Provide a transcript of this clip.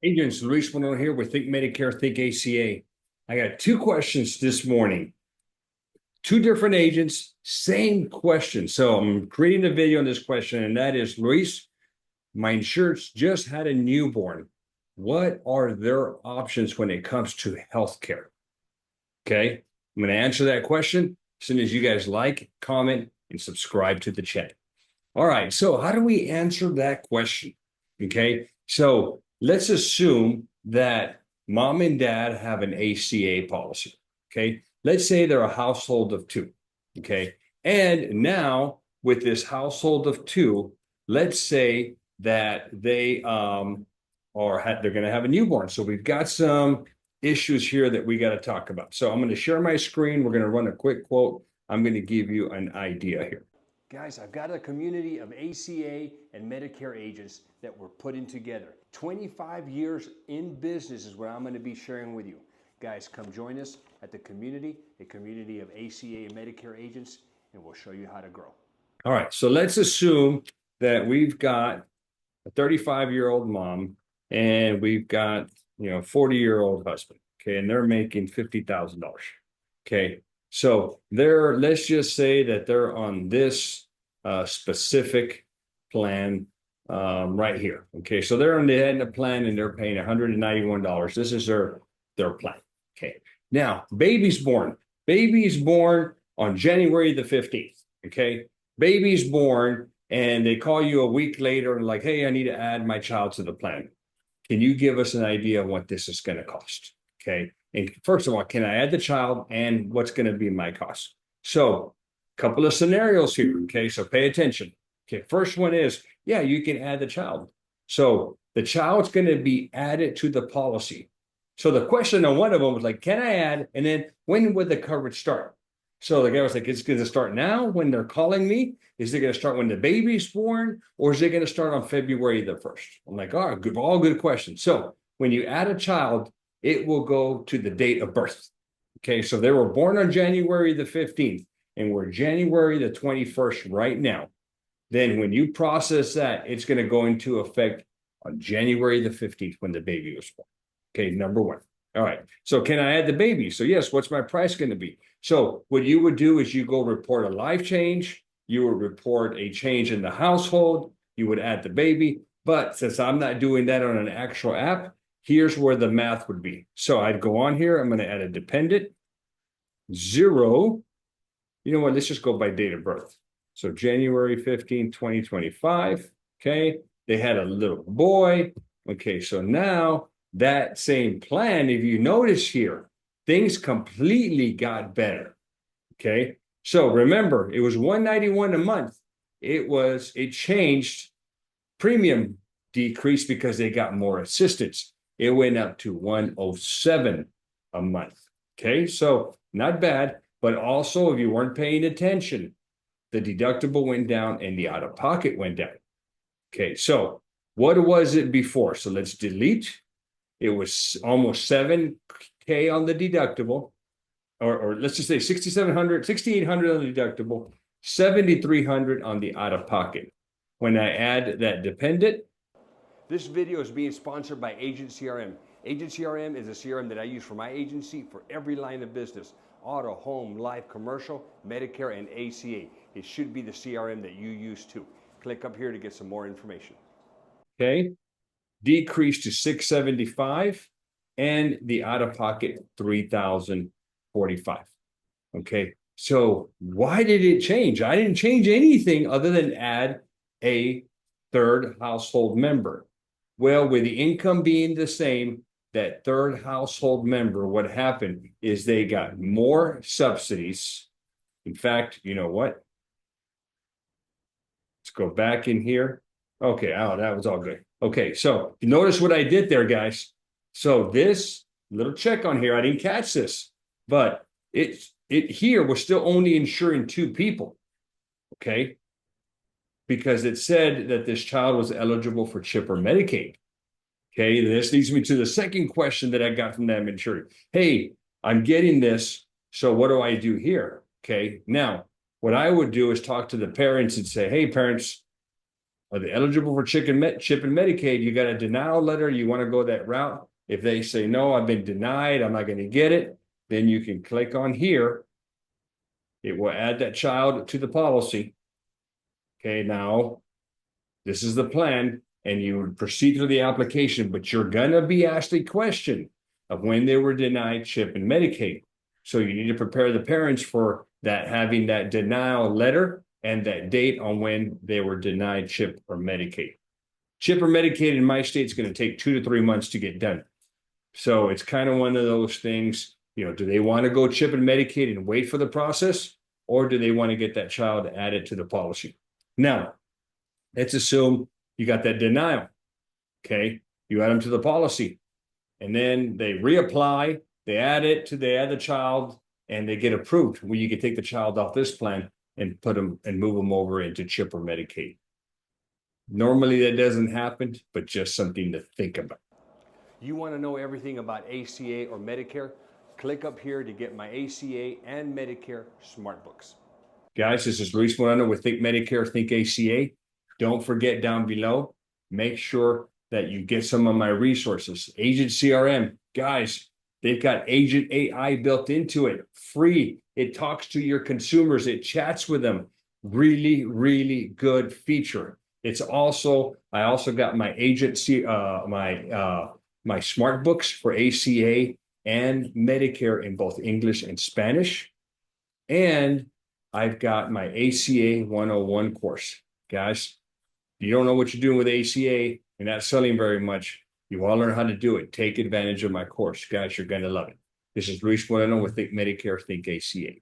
Agents, Luis Moreno here with Think Medicare, Think ACA. I got two questions this morning. Two different agents, same question. So I'm creating a video on this question, and that is, Luis, my insurance just had a newborn. What are their options when it comes to healthcare? Okay, I'm going to answer that question as soon as you guys like, comment, and subscribe to the channel. All right, so how do we answer that question? Okay, so let's assume that mom and dad have an ACA policy. Okay, let's say they're a household of two. Okay, and now with this household of two, let's say that they they're going to have a newborn. So we've got some issues here that we got to talk about. So I'm going to share my screen. We're going to run a quick quote. I'm going to give you an idea here. Guys, I've got a community of ACA and Medicare agents that we're putting together. 25 years in business is what I'm going to be sharing with you. Guys, come join us at the community, a community of ACA and Medicare agents, and we'll show you how to grow. All right, so let's assume that we've got a 35-year-old mom and we've got, 40-year-old husband, okay, and they're making $50,000. Okay, so let's just say that they're on this specific plan right here. Okay, so they're on the plan and they're paying $191. This is their plan. Okay, now baby's born. Baby's born on January the 15th. Okay, baby's born, and they call you a week later and like, hey, I need to add my child to the plan. Can you give us an idea of what this is going to cost? Okay. And first of all, can I add the child and what's going to be my cost? So a couple of scenarios here. Okay. So pay attention. Okay. First one is, yeah, you can add the child. So the child's going to be added to the policy. So the question on one of them was like, can I add? And then when would the coverage start? So the guy was like, it's going to start now when they're calling me. Is it going to start when the baby's born, or is it going to start on February the 1st? I'm like, all right, all good questions. So when you add a child, it will go to the date of birth. Okay, so they were born on January the 15th, and we're January the 21st right now. Then when you process that, it's going to go into effect on January the 15th when the baby was born. Okay, number one. All right, so can I add the baby? So yes, what's my price going to be? So what you would do is you go report a life change, you would report a change in the household, you would add the baby. But since I'm not doing that on an actual app, here's where the math would be. So I'd go on here, I'm going to add a dependent, 0. You know what, let's just go by date of birth. So January 15, 2025, okay? They had a little boy. Okay, so now that same plan, if you notice here, things completely got better. Okay, so remember, it was $191 a month. It changed. Premium decreased because they got more assistance. It went up to $107 a month. Okay, so not bad, but also if you weren't paying attention, the deductible went down and the out-of-pocket went down. Okay, so what was it before? So let's delete. It was almost $7K on the deductible, or let's just say $6,800 on the deductible, $7,300 on the out-of-pocket. When I add that dependent. This video is being sponsored by Agent CRM. Agent CRM is a CRM that I use for my agency for every line of business: auto, home, life, commercial, Medicare, and ACA. It should be the CRM that you use too. Click up here to get some more information. Okay, decreased to $675, and the out-of-pocket $3,045. Okay, so why did it change? I didn't change anything other than add a third household member. Well, with the income being the same, that third household member, what happened is they got more subsidies. In fact, you know what? Let's go back in here. Okay, oh, that was all good. Okay, so you notice what I did there, guys. So this little check on here, I didn't catch this, but it here was still only insuring 2 people. Okay, because it said that this child was eligible for CHIP or Medicaid. Okay, this leads me to the second question that I got from them insured. Hey, I'm getting this, so what do I do here? Okay, now what I would do is talk to the parents and say, hey, parents, Are they eligible for CHIP and Medicaid? You got a denial letter, you want to go that route. If they say, no, I've been denied, I'm not going to get it, then you can click on here. It will add that child to the policy. Okay, now this is the plan, and you would proceed through the application, but you're going to be asked a question of when they were denied CHIP and Medicaid. So you need to prepare the parents for that, having that denial letter and that date on when they were denied CHIP or Medicaid. CHIP or Medicaid in my state is going to take 2 to 3 months to get done. So it's kind of one of those things, do they want to go CHIP and Medicaid and wait for the process, or do they want to get that child added to the policy? Now, let's assume you got that denial. Okay, you add them to the policy, and then they reapply, they add the child, and they get approved. Well, you can take the child off this plan and put them and move them over into CHIP or Medicaid. Normally that doesn't happen, but just something to think about. You want to know everything about ACA or Medicare? Click up here to get my ACA and Medicare Smart Books. Guys, this is Luis Moreno with Think Medicare, Think ACA. Don't forget down below, make sure that you get some of my resources. Agent CRM, guys, they've got Agent AI built into it, free. It talks to your consumers. It chats with them. Really, really good feature. It's also, I also got my my smart books for ACA and Medicare in both English and Spanish. And I've got my ACA 101 course. Guys, if you don't know what you're doing with ACA, you're not selling very much, you want to learn how to do it, take advantage of my course. Guys, you're going to love it. This is Luis Moreno with Think Medicare, Think ACA.